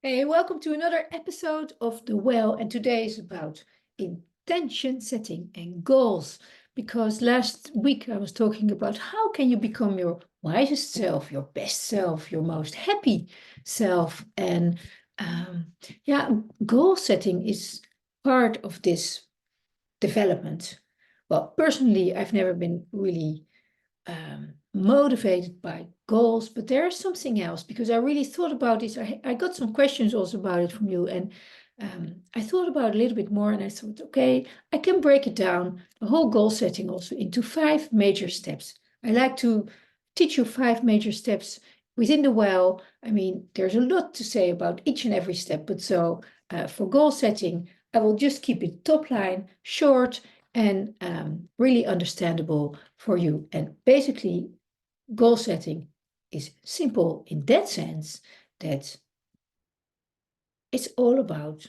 Hey, welcome to another episode of The Well, and today is about intention setting and goals. Because last week I was talking about how can you become your wisest self, your best self, your most happy self, and yeah, goal setting is part of this development. Well, personally, I've never been really motivated by goals, but there's something else because I really thought about this. I got some questions also about it from you, and I thought about it a little bit more, and I thought, okay, I can break it down, the whole goal setting also into 5 major steps. I like to teach you 5 major steps within the well. I mean, there's a lot to say about each and every step, but so for goal setting, I will just keep it top line, short, and really understandable for you. And basically, goal setting is simple in that sense that it's all about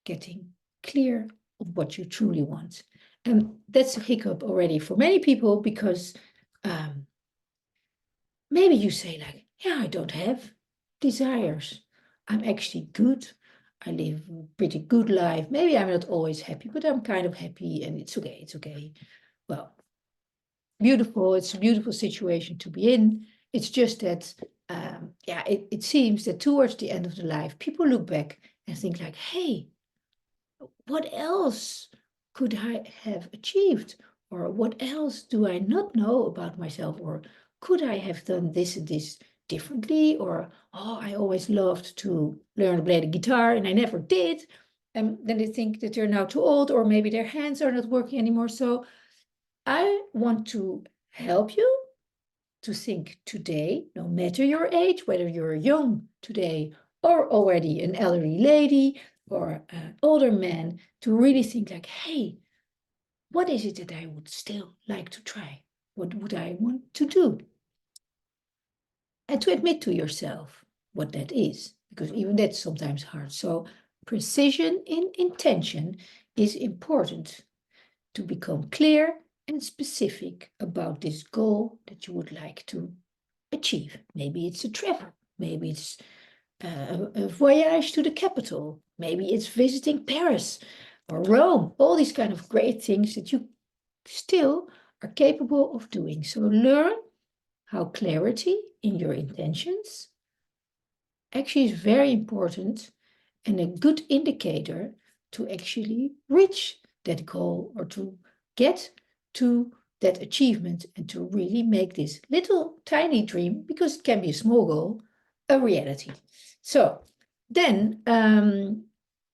getting clear of what you truly want. And that's a hiccup already for many people because maybe you say like, yeah, I don't have desires. I'm actually good. I live a pretty good life. Maybe I'm not always happy, but I'm kind of happy and it's okay. It's okay. Well, beautiful. It's a beautiful situation to be in. It's just that, yeah, it seems that towards the end of the life, people look back and think like, hey, what else could I have achieved? Or what else do I not know about myself? Or could I have done this and this differently? Or, oh, I always loved to learn to play the guitar and I never did. And then they think that they're now too old, or maybe their hands are not working anymore. So I want to help you to think today, no matter your age, whether you're young today or already an elderly lady or an older man, to really think like, hey, what is it that I would still like to try? What would I want to do? And to admit to yourself what that is, because even that's sometimes hard. So precision in intention is important to become clear and specific about this goal that you would like to achieve. Maybe it's a travel, maybe it's a voyage to the capital, maybe it's visiting Paris or Rome, all these kind of great things that you still are capable of doing. So learn how clarity in your intentions actually is very important and a good indicator to actually reach that goal or to get to that achievement and to really make this little tiny dream, because it can be a small goal, a reality. So then,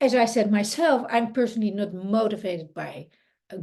as I said myself, I'm personally not motivated by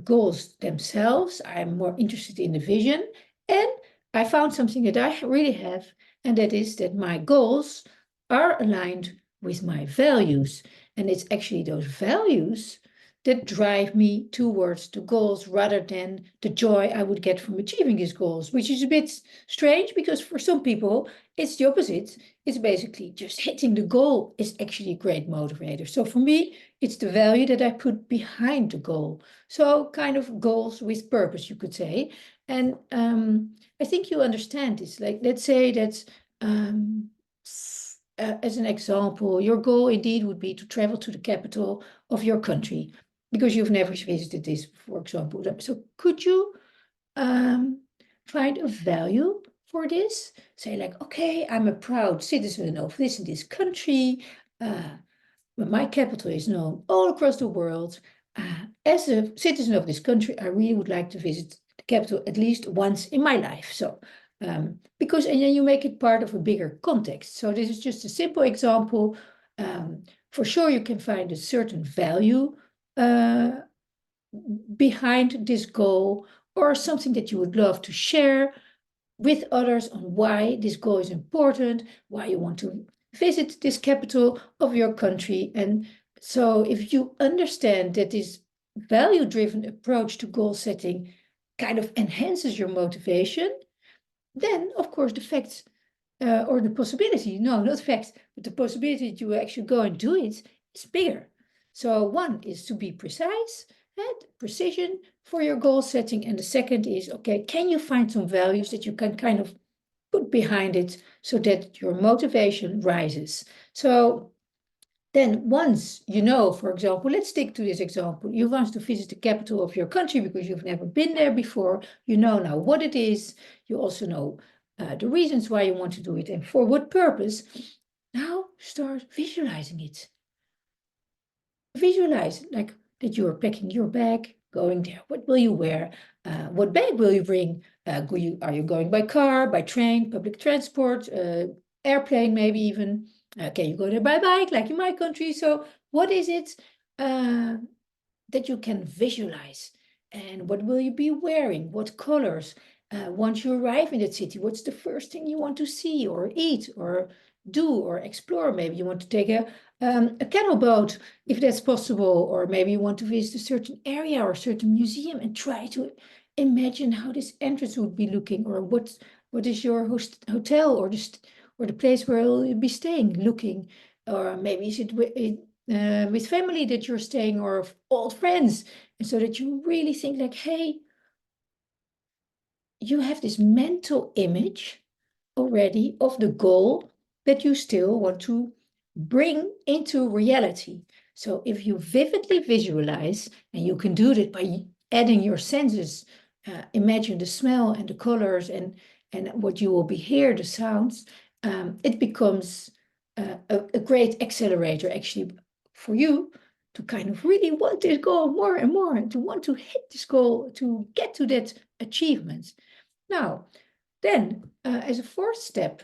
goals themselves. I'm more interested in the vision. And I found something that I really have, and that is that my goals are aligned with my values. And it's actually those values that drive me towards the goals rather than the joy I would get from achieving these goals, which is a bit strange because for some people it's the opposite. It's basically just hitting the goal is actually a great motivator. So for me, it's the value that I put behind the goal. So kind of goals with purpose, you could say. And I think you understand this. Like, let's say that um, as an example, your goal indeed would be to travel to the capital of your country because you've never visited this, for example. So could you um, find a value for this? Say like, okay, I'm a proud citizen of this and this country. My capital is known all across the world. As a citizen of this country, I really would like to visit the capital at least once in my life. So because, and then you make it part of a bigger context. So this is just a simple example. For sure, you can find a certain value uh, behind this goal, or something that you would love to share with others on why this goal is important, why you want to visit this capital of your country. And so if you understand that this value-driven approach to goal setting kind of enhances your motivation, then of course the fact or the possibility, no, not fact, but the possibility that you actually go and do it is bigger. So one is to be precise, and precision for your goal setting. And the second is, okay, can you find some values that you can kind of put behind it so that your motivation rises? So Then once you know, for example, let's stick to this example, you want to visit the capital of your country because you've never been there before, you know now what it is, you also know the reasons why you want to do it and for what purpose. Now start visualizing it. Visualize like that you are packing your bag, going there. What will you wear? What bag will you bring? Are you going by car, by train, public transport, airplane, maybe even? Can you go there by bike, like in my country? So what is it uh, that you can visualize? And what will you be wearing? What colors? Once you arrive in that city, what's the first thing you want to see or eat or do or explore? Maybe you want to take a canal boat if that's possible, or maybe you want to visit a certain area or a certain museum and try to imagine how this entrance would be looking, or what is your hotel or the place where you'll be staying looking, or maybe is it with family that you're staying or old friends, and so that you really think like, hey, you have this mental image already of the goal that you still want to bring into reality. So if you vividly visualize, and you can do that by adding your senses, imagine the smell and the colors and what you will be hear, the sounds, it becomes a great accelerator actually for you to kind of really want this goal more and more, and to want to hit this goal, to get to that achievement. Now, then, as a fourth step,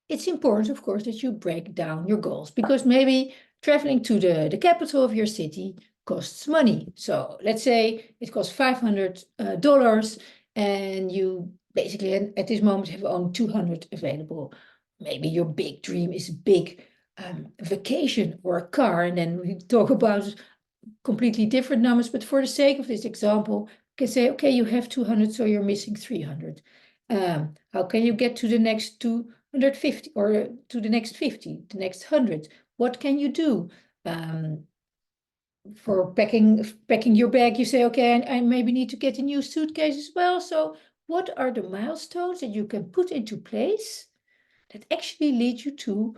it's important, of course, that you break down your goals, because maybe traveling to the capital of your city costs money. So let's say it costs $500 and you basically at this moment have only 200 available. Maybe your big dream is a big vacation or a car, and then we talk about completely different numbers, but for the sake of this example, you can say, okay, you have 200, so you're missing 300. How can you get to the next 250 or to the next 50, the next 100? What can you do? For packing your bag, you say, okay, I maybe need to get a new suitcase as well. So what are the milestones that you can put into place that actually lead you to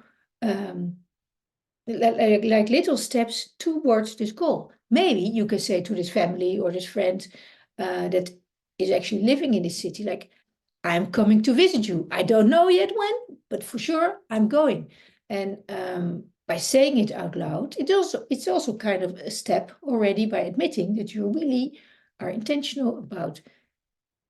like little steps towards this goal? Maybe you can say to this family or this friend that is actually living in this city, like, I'm coming to visit you. I don't know yet when, but for sure I'm going. And by saying it out loud, it's also kind of a step already by admitting that you really are intentional about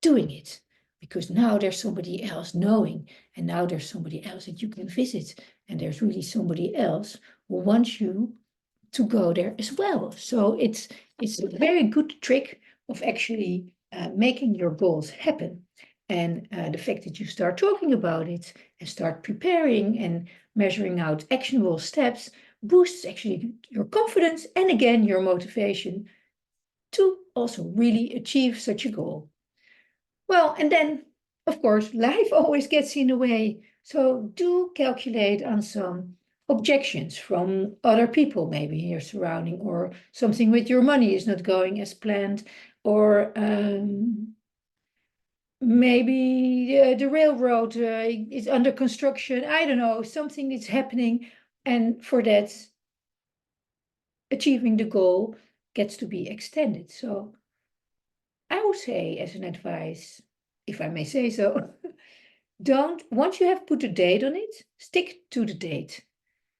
doing it, because now there's somebody else knowing, and now there's somebody else that you can visit, and there's really somebody else who wants you to go there as well. So it's a very good trick of actually making your goals happen. And the fact that you start talking about it and start preparing and measuring out actionable steps boosts actually your confidence and again your motivation to also really achieve such a goal. Well, and then, of course, life always gets in the way. So do calculate on some objections from other people, maybe in your surrounding, or something with your money is not going as planned, or maybe the railroad is under construction. I don't know, something is happening. And for that, achieving the goal gets to be extended. So I would say, as an advice, if I may say so, once you have put a date on it, stick to the date.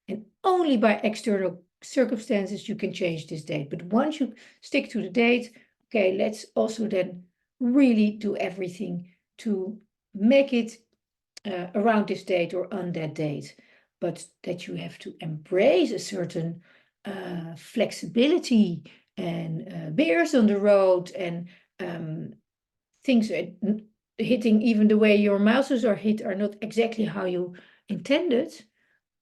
And only by external circumstances you can change this date. But once you stick to the date, okay, let's also then really do everything to make it around this date or on that date. But that you have to embrace a certain flexibility and bears on the road, and things hitting, even the way your mouses are hit, are not exactly how you intended.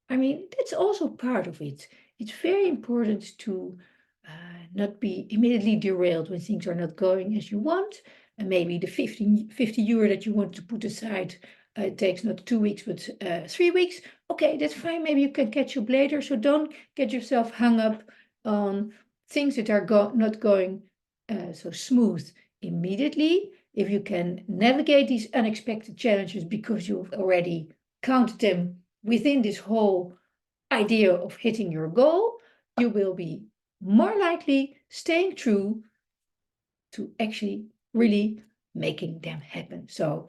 I mean, that's also part of it. It's very important to not be immediately derailed when things are not going as you want. And maybe the 50 euro that you want to put aside takes not 2 weeks, but 3 weeks. Okay, that's fine. Maybe you can catch up later. So don't get yourself hung up on things that are not going so smooth immediately. If you can navigate these unexpected challenges because you've already counted them within this whole idea of hitting your goal, you will be more likely staying true to actually really making them happen. So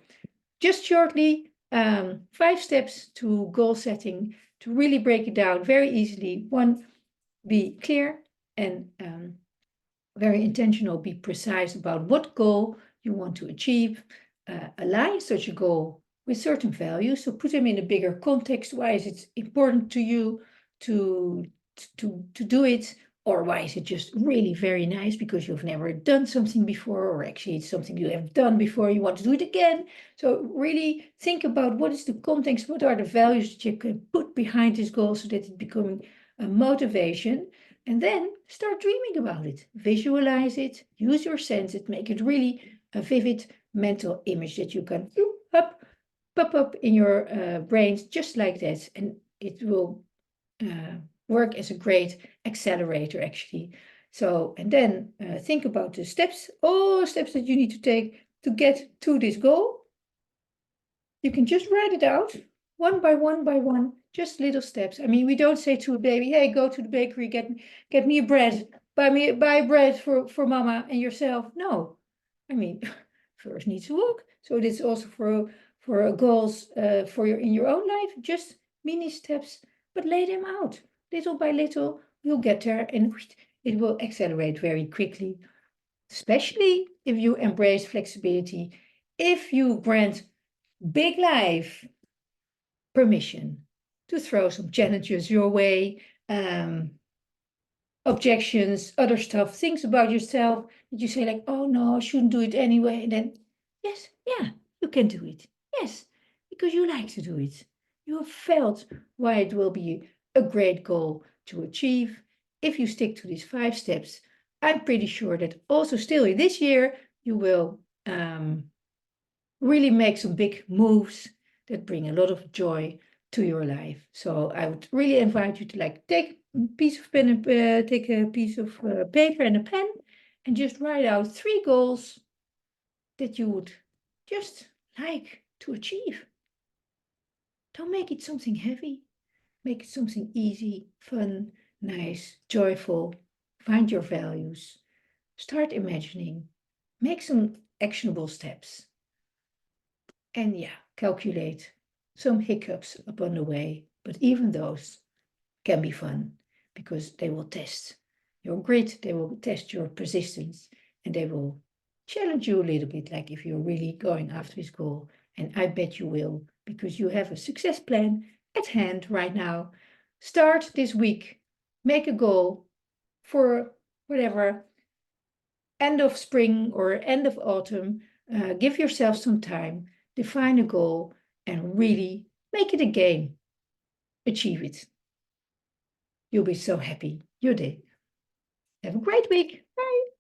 just shortly, 5 steps to goal setting to really break it down very easily. 1, be clear and very intentional, be precise about what goal you want to achieve. Align such a goal with certain values. So put them in a bigger context. Why is it important to you to, to do it? Or why is it just really very nice because you've never done something before, or actually it's something you have done before, you want to do it again. So really think about what is the context, what are the values that you can put behind this goal so that it's becoming a motivation. And then start dreaming about it, visualize it, use your senses, make it really a vivid mental image that you can pop up in your brains just like that. And it will work as a great accelerator, actually. So, and then think about the steps, all the steps that you need to take to get to this goal. You can just write it out one by one, just little steps. I mean, we don't say to a baby, hey, go to the bakery, get me a bread, buy bread for mama and yourself. No, I mean, first need to walk. So this is also for goals for your in your own life, just mini steps, but lay them out little by little. You'll get there, and it will accelerate very quickly. Especially if you embrace flexibility, if you grant big life permission to throw some challenges your way, objections, other stuff, things about yourself that you say like, oh no, I shouldn't do it anyway. And then, yes, yeah, you can do it. Yes, because you like to do it. You have felt why it will be a great goal to achieve. If you stick to these 5 steps, I'm pretty sure that also still in this year, you will really make some big moves that bring a lot of joy to your life. So I would really invite you to like take a piece of pen and take a piece of paper and a pen and just write out 3 goals that you would just like to achieve. Don't make it something heavy. Make it something easy, fun, nice, joyful. Find your values. Start imagining. Make some actionable steps. And yeah, calculate some hiccups upon the way, but even those can be fun because they will test your grit, they will test your persistence, and they will challenge you a little bit, like if you're really going after this goal. And I bet you will, because you have a success plan at hand right now. Start this week, make a goal for whatever, end of spring or end of autumn. Give yourself some time, define a goal, and really make it a game. Achieve it. You'll be so happy you did. Have a great week. Bye.